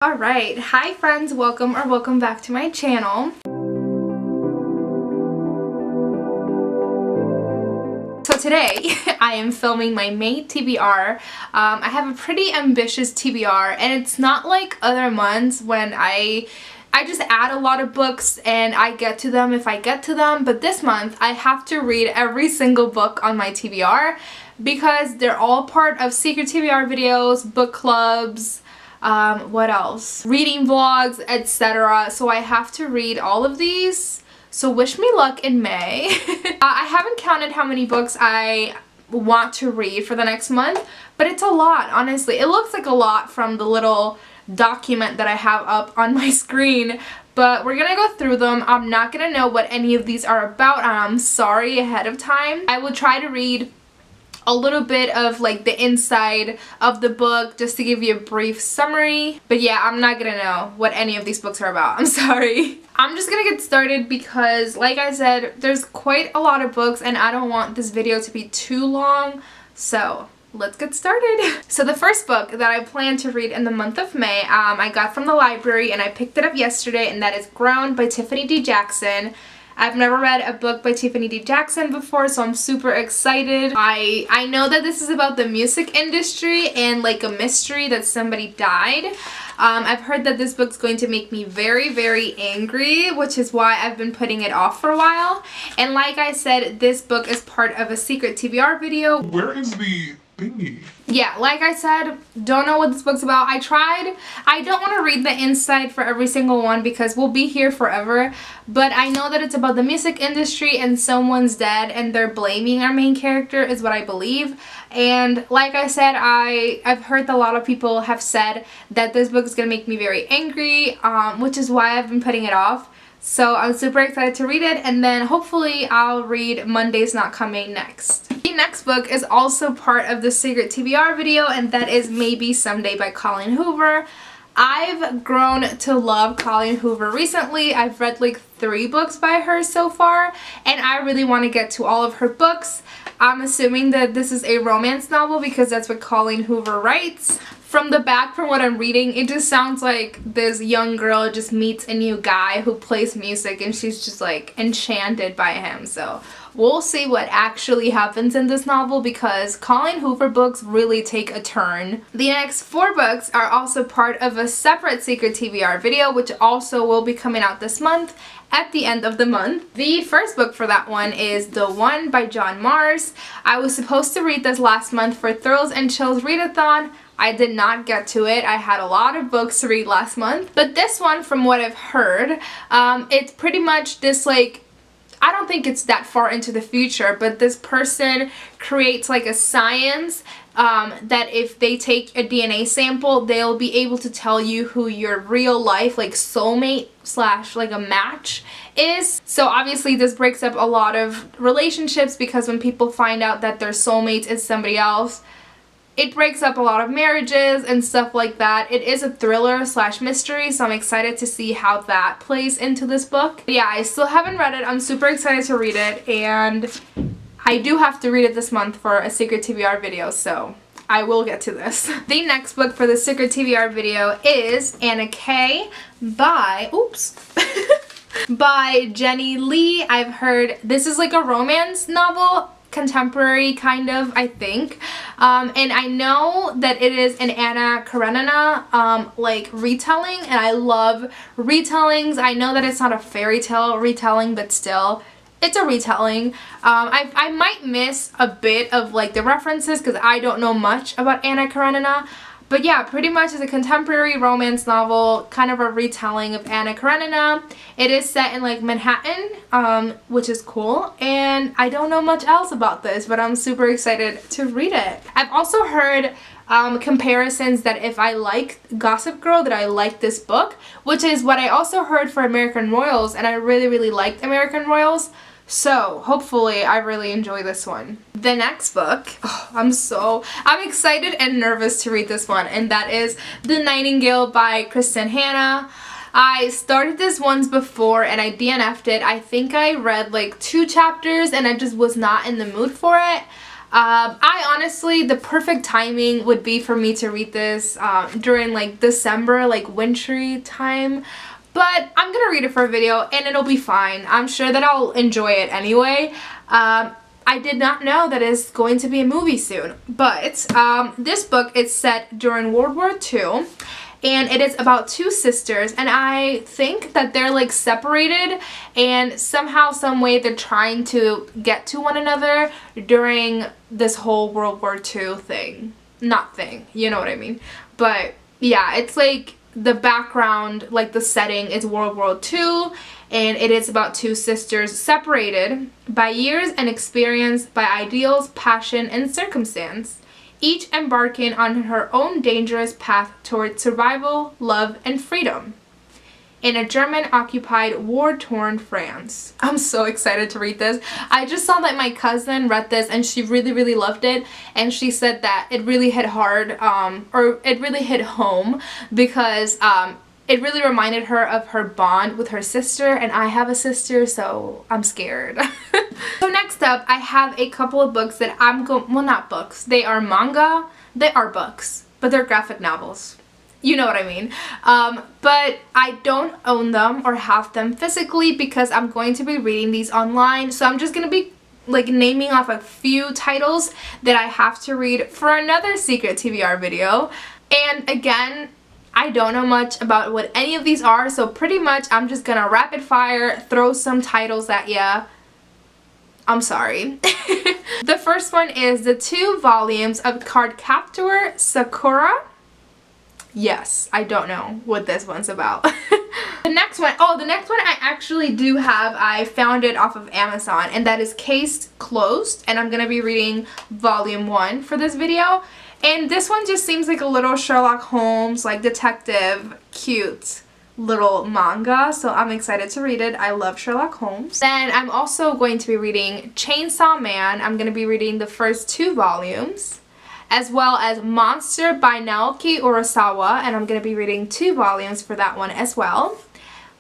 Alright, hi friends, welcome back to my channel. So today I am filming my May TBR. I have a pretty ambitious TBR and it's not like other months when I just add a lot of books and I get to them if I get to them, but this month I have to read every single book on my TBR because they're all part of secret TBR videos, book clubs, what else? Reading vlogs, etc. So I have to read all of these. So wish me luck in May. I haven't counted how many books I want to read for the next month, but it's a lot, honestly. It looks like a lot from the little document that I have up on my screen, but we're gonna go through them. I'm not gonna know what any of these are about. I'm sorry ahead of time. I will try to read a little bit of like the inside of the book just to give you a brief summary, but yeah, I'm not gonna know what any of these books are about. I'm sorry. I'm just gonna get started because like I said, there's quite a lot of books and I don't want this video to be too long, so let's get started. So the first book that I plan to read in the month of May, I got from the library and I picked it up yesterday, and that is Grown by Tiffany D. Jackson. I've never read a book by Tiffany D. Jackson before, so I'm super excited. I know that this is about the music industry and like a mystery that somebody died. I've heard that this book's going to make me very, very angry, which is why I've been putting it off for a while. And like I said, this book is part of a secret TBR video. Where is the thingy? Yeah, like I said, don't know what this book's about. I tried. I don't want to read the inside for every single one because we'll be here forever, but I know that it's about the music industry and someone's dead and they're blaming our main character is what I believe. And like I said, I've heard that a lot of people have said that this book is going to make me very angry, which is why I've been putting it off. So I'm super excited to read it, and then hopefully I'll read Monday's Not Coming next. The next book is also part of the secret TBR video, and that is Maybe Someday by Colleen Hoover. I've grown to love Colleen Hoover recently. I've read like 3 books by her so far, and I really want to get to all of her books. I'm assuming that this is a romance novel because that's what Colleen Hoover writes. From the back, from what I'm reading, it just sounds like this young girl just meets a new guy who plays music and she's just like enchanted by him. So we'll see what actually happens in this novel because Colleen Hoover books really take a turn. The next 4 books are also part of a separate secret TBR video, which also will be coming out this month at the end of the month. The first book for that one is The One by John Mars. I was supposed to read this last month for Thrills and Chills Readathon. I did not get to it. I had a lot of books to read last month. But this one, from what I've heard, it's pretty much this like, I don't think it's that far into the future, but this person creates like a science that if they take a DNA sample, they'll be able to tell you who your real life like soulmate slash like a match is. So obviously this breaks up a lot of relationships because when people find out that their soulmate is somebody else, it breaks up a lot of marriages and stuff like that. It is a thriller slash mystery, so I'm excited to see how that plays into this book. But yeah, I still haven't read it. I'm super excited to read it, and I do have to read it this month for a secret TBR video, so I will get to this. The next book for the secret TBR video is Anna K by, by Jenny Lee. I've heard this is like a romance novel, contemporary kind of, I think, and I know that it is an Anna Karenina like retelling, and I love retellings. I know that it's not a fairy tale retelling, but still it's a retelling. I might miss a bit of like the references because I don't know much about Anna Karenina. But yeah, pretty much it's a contemporary romance novel, kind of a retelling of Anna Karenina. It is set in like Manhattan, which is cool, and I don't know much else about this, but I'm super excited to read it. I've also heard comparisons that if I like Gossip Girl, that I like this book, which is what I also heard for American Royals, and I really, really liked American Royals. So hopefully I really enjoy this one. The next book, I'm excited and nervous to read this one, and that is The Nightingale by Kristin Hannah. I started this once before and I DNF'd it. I think I read like 2 chapters and I just was not in the mood for it. I honestly, the perfect timing would be for me to read this during like December, like wintry time. But I'm gonna read it for a video and it'll be fine. I'm sure that I'll enjoy it anyway. I did not know that it's going to be a movie soon. But this book is set during World War II. And it is about two sisters, and I think that they're like separated, and somehow, some way they're trying to get to one another during this whole World War II thing. Not thing, you know what I mean. But yeah, it's like the background, like the setting is World War II, and it is about two sisters separated by years and experience, by ideals, passion, and circumstance, each embarking on her own dangerous path toward survival, love, and freedom in a German-occupied, war-torn France. I'm so excited to read this. I just saw that my cousin read this and she really, really loved it, and she said that it really hit hard, or it really hit home, because it really reminded her of her bond with her sister, and I have a sister, so I'm scared. So next up, I have a couple of books that well, not books, they are manga. They are books, but they're graphic novels. You know what I mean. But I don't own them or have them physically because I'm going to be reading these online, so I'm just going to be like naming off a few titles that I have to read for another secret TBR video. And again, I don't know much about what any of these are, so pretty much I'm just gonna rapid fire throw some titles at ya. I'm sorry. The first one is the 2 volumes of Cardcaptor Sakura. Yes, I don't know what this one's about. The next one I actually do have. I found it off of Amazon, and that is Case Closed, and I'm gonna be reading volume 1 for this video. And this one just seems like a little Sherlock Holmes, like detective, cute little manga, so I'm excited to read it. I love Sherlock Holmes. Then I'm also going to be reading Chainsaw Man. I'm going to be reading the first 2 volumes, as well as Monster by Naoki Urasawa, and I'm going to be reading 2 volumes for that one as well.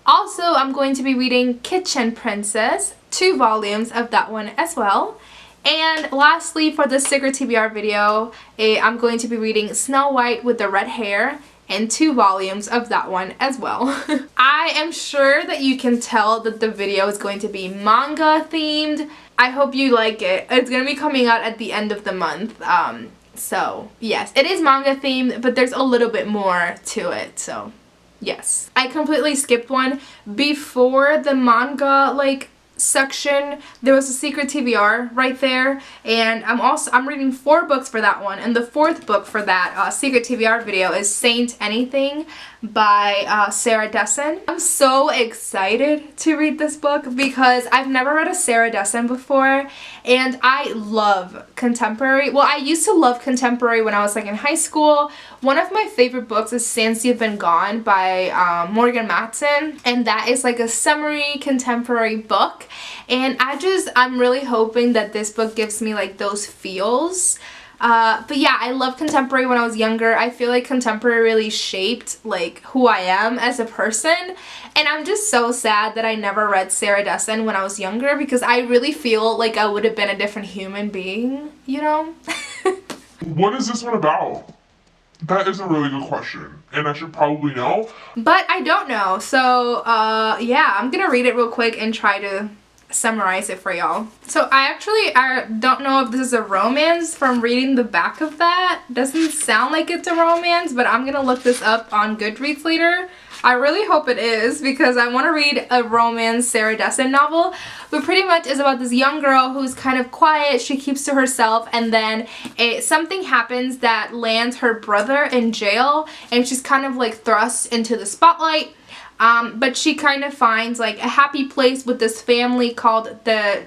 Also, I'm going to be reading Kitchen Princess, 2 volumes of that one as well. And lastly, for the Secret TBR video, I'm going to be reading Snow White with the Red Hair, and 2 volumes of that one as well. I am sure that you can tell that the video is going to be manga themed. I hope you like it. It's going to be coming out at the end of the month. So yes, it is manga themed, but there's a little bit more to it, so yes. I completely skipped one. Before the manga like section, there was a secret TBR right there, and I'm reading 4 books for that one, and the 4th book for that secret TBR video is Saint Anything by Sarah Dessen. I'm so excited to read this book because I've never read a Sarah Dessen before, and I love contemporary. Well, I used to love contemporary when I was like in high school. One of my favorite books is Since You've Been Gone by Morgan Matson, and that is like a summary contemporary book, and I'm really hoping that this book gives me like those feels. But yeah, I love contemporary when I was younger. I feel like contemporary really shaped like who I am as a person, and I'm just so sad that I never read Sarah Dessen when I was younger because I really feel like I would have been a different human being, you know? What is this one about? That is a really good question, and I should probably know. But I don't know, so yeah, I'm gonna read it real quick and try to summarize it for y'all. So I don't know if this is a romance from reading the back of that. Doesn't sound like it's a romance, but I'm gonna look this up on Goodreads later. I really hope it is because I want to read a romance Sarah Dessen novel, but pretty much is about this young girl who's kind of quiet, she keeps to herself, and then something happens that lands her brother in jail, and she's kind of like thrust into the spotlight. But she kind of finds like a happy place with this family called the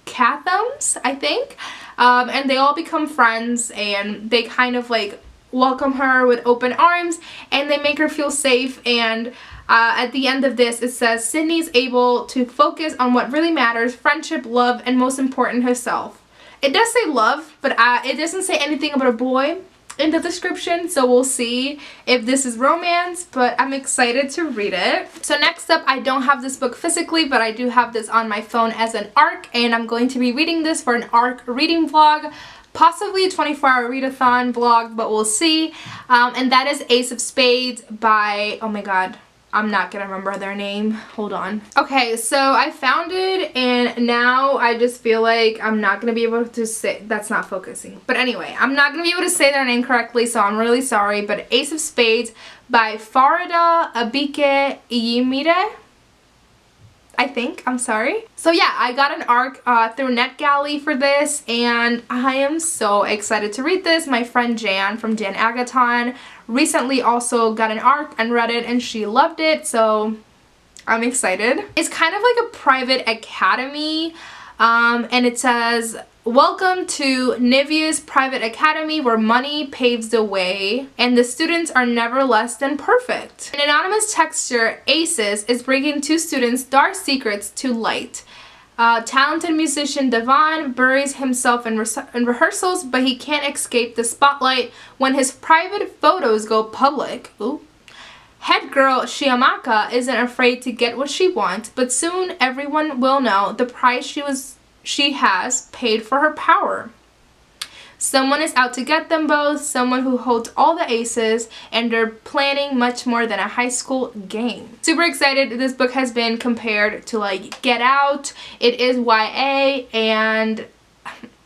Cathams, I think, and they all become friends, and they kind of like welcome her with open arms, and they make her feel safe. And at the end of this, it says Sydney's able to focus on what really matters: friendship, love, and most important, herself. It does say love, but it doesn't say anything about a boy in the description, so we'll see if this is romance, but I'm excited to read it. So next up, I don't have this book physically, but I do have this on my phone as an ARC, and I'm going to be reading this for an ARC reading vlog possibly a 24-hour readathon vlog, but we'll see. And that is Ace of Spades by, oh my god, I'm not gonna remember their name. Hold on. Okay, so I found it and now I just feel like I'm not gonna be able to say, that's not focusing. But anyway, I'm not gonna be able to say their name correctly, so I'm really sorry. But Ace of Spades by Faridah, Àbíké-Íyímídé, I think. I'm sorry. So yeah, I got an ARC through NetGalley for this, and I am so excited to read this. My friend Jan from Jan Agaton recently also got an ARC and read it, and she loved it, so I'm excited. It's kind of like a private academy, and it says, "Welcome to Nivea's private academy where money paves the way and the students are never less than perfect." An anonymous texter, Aces, is bringing two students' dark secrets to light. Talented musician Devon buries himself in rehearsals, but he can't escape the spotlight when his private photos go public. Ooh. Head girl Shiamaka isn't afraid to get what she wants, but soon everyone will know the price she has paid for her power. Someone is out to get them both, someone who holds all the aces, and they're planning much more than a high school game. Super excited. This book has been compared to like Get Out. It is YA and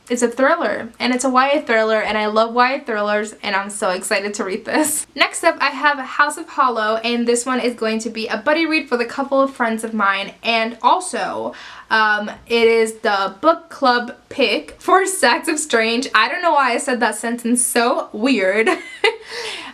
it's a thriller, and it's a YA thriller, and I love YA thrillers, and I'm so excited to read this. Next up, I have House of Holo, and this one is going to be a buddy read for a couple of friends of mine, and also it is the book club pick for Stacks of Strange. I don't know why I said that sentence so weird.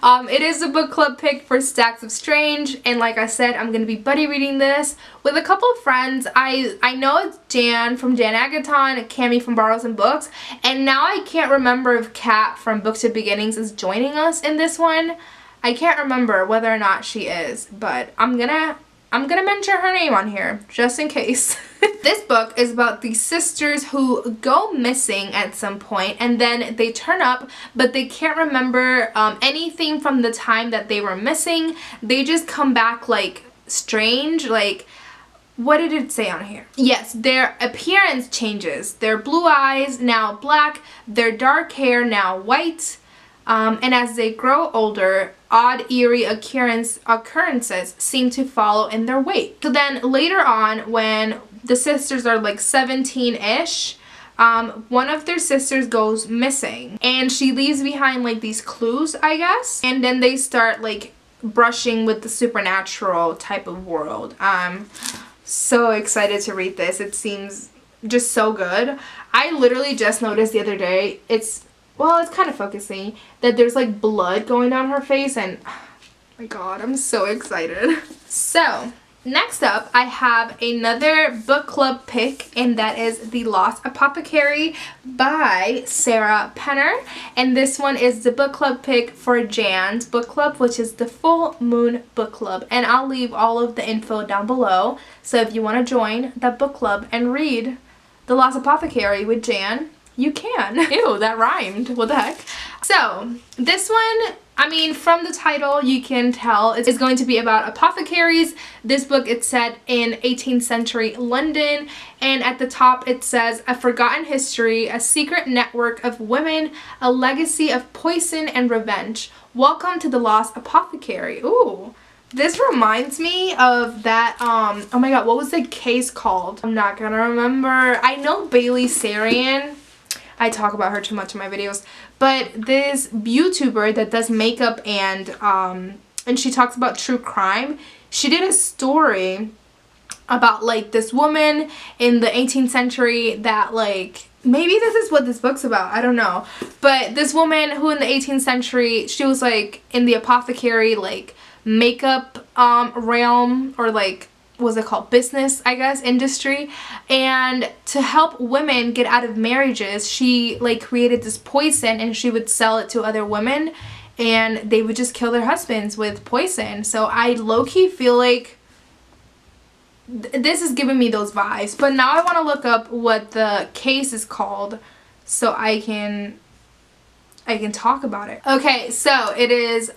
It is a book club pick for Stacks of Strange, and like I said, I'm going to be buddy reading this with a couple of friends. I know it's Jan from Jan Agaton, Cami from Borrows and Books, and now I can't remember if Kat from Booktube Beginnings is joining us in this one. I can't remember whether or not she is, but I'm gonna mention her name on here just in case. This book is about these sisters who go missing at some point, and then they turn up, but they can't remember anything from the time that they were missing. They just come back like strange, like, what did it say on here? Yes, their appearance changes. Their blue eyes now black, their dark hair now white, and as they grow older, odd, eerie occurrences seem to follow in their wake. So then later on, when the sisters are like 17-ish, one of their sisters goes missing, and she leaves behind like these clues, I guess, and then they start like brushing with the supernatural type of world. So excited to read this. It seems just so good. I literally just noticed the other day, it's kind of focusing, that there's like blood going down her face, and oh my god, I'm so excited. So next up, I have another book club pick, and that is The Lost Apothecary by Sarah Penner, and this one is the book club pick for Jan's book club, which is the Full Moon book club, and I'll leave all of the info down below, so if you want to join that book club and read The Lost Apothecary with Jan, you can. Ew, that rhymed. What the heck? So this one, I mean, from the title you can tell it's going to be about apothecaries. This book, it's set in 18th century London, and at the top it says, "A forgotten history, a secret network of women, a legacy of poison and revenge. Welcome to the Lost Apothecary." Ooh. This reminds me of that, oh my god, what was the case called? I'm not gonna remember. I know Bailey Sarian. I talk about her too much in my videos, but this YouTuber that does makeup and she talks about true crime, she did a story about like this woman in the 18th century that like, maybe this is what this book's about, I don't know, but this woman who in the 18th century, she was like in the apothecary like makeup realm, or like, what's it called, business, I guess, industry, and to help women get out of marriages, she like created this poison, and she would sell it to other women, and they would just kill their husbands with poison. So I low-key feel like this is giving me those vibes, but now I want to look up what the case is called so I can talk about it. Okay, so it is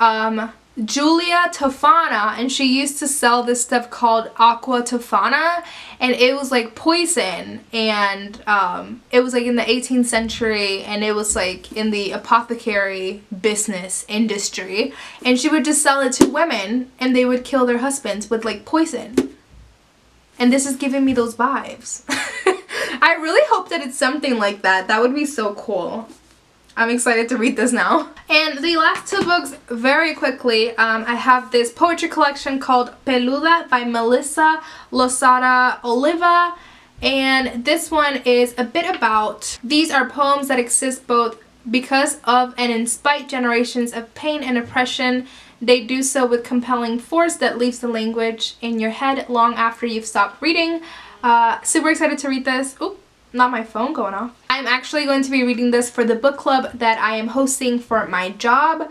Julia Tofana, and she used to sell this stuff called Aqua Tofana, and it was like poison, and it was like in the 18th century, and it was like in the apothecary business industry, and she would just sell it to women and they would kill their husbands with like poison. And this is giving me those vibes. I really hope that it's something like that. That would be so cool. I'm excited to read this now. And the last two books, very quickly, I have this poetry collection called Peluda by Melissa Losada Oliva. And this one is a bit about, these are poems that exist both because of and in spite generations of pain and oppression. They do so with compelling force that leaves the language in your head long after you've stopped reading. Super excited to read this. Oop, not my phone going off. I'm actually going to be reading this for the book club that I am hosting for my job.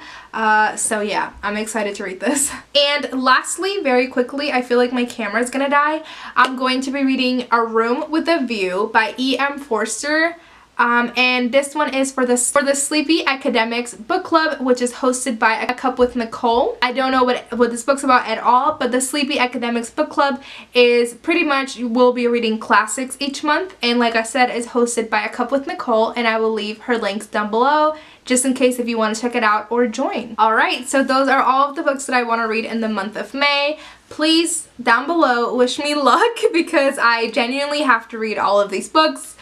So yeah, I'm excited to read this. And lastly, very quickly, I feel like my camera is gonna die. I'm going to be reading A Room with a View by EM Forster. And this one is for the Sleepy Academics book club, which is hosted by A Cup with Nicole. I don't know what this book's about at all, but the Sleepy Academics book club is pretty much, we'll be reading classics each month, and like I said, is hosted by A Cup with Nicole, and I will leave her links down below just in case if you want to check it out or join. Alright, so those are all of the books that I want to read in the month of May. Please, down below, wish me luck because I genuinely have to read all of these books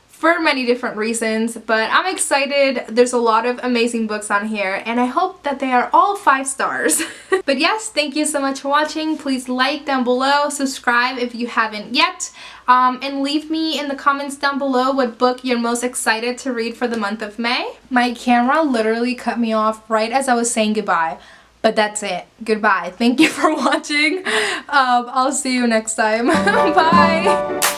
for many different reasons, but I'm excited. There's a lot of amazing books on here, and I hope that they are all 5 stars. But yes, thank you so much for watching. Please like down below, subscribe if you haven't yet, and leave me in the comments down below what book you're most excited to read for the month of May. My camera literally cut me off right as I was saying goodbye, but that's it. Goodbye. Thank you for watching. I'll see you next time. Bye!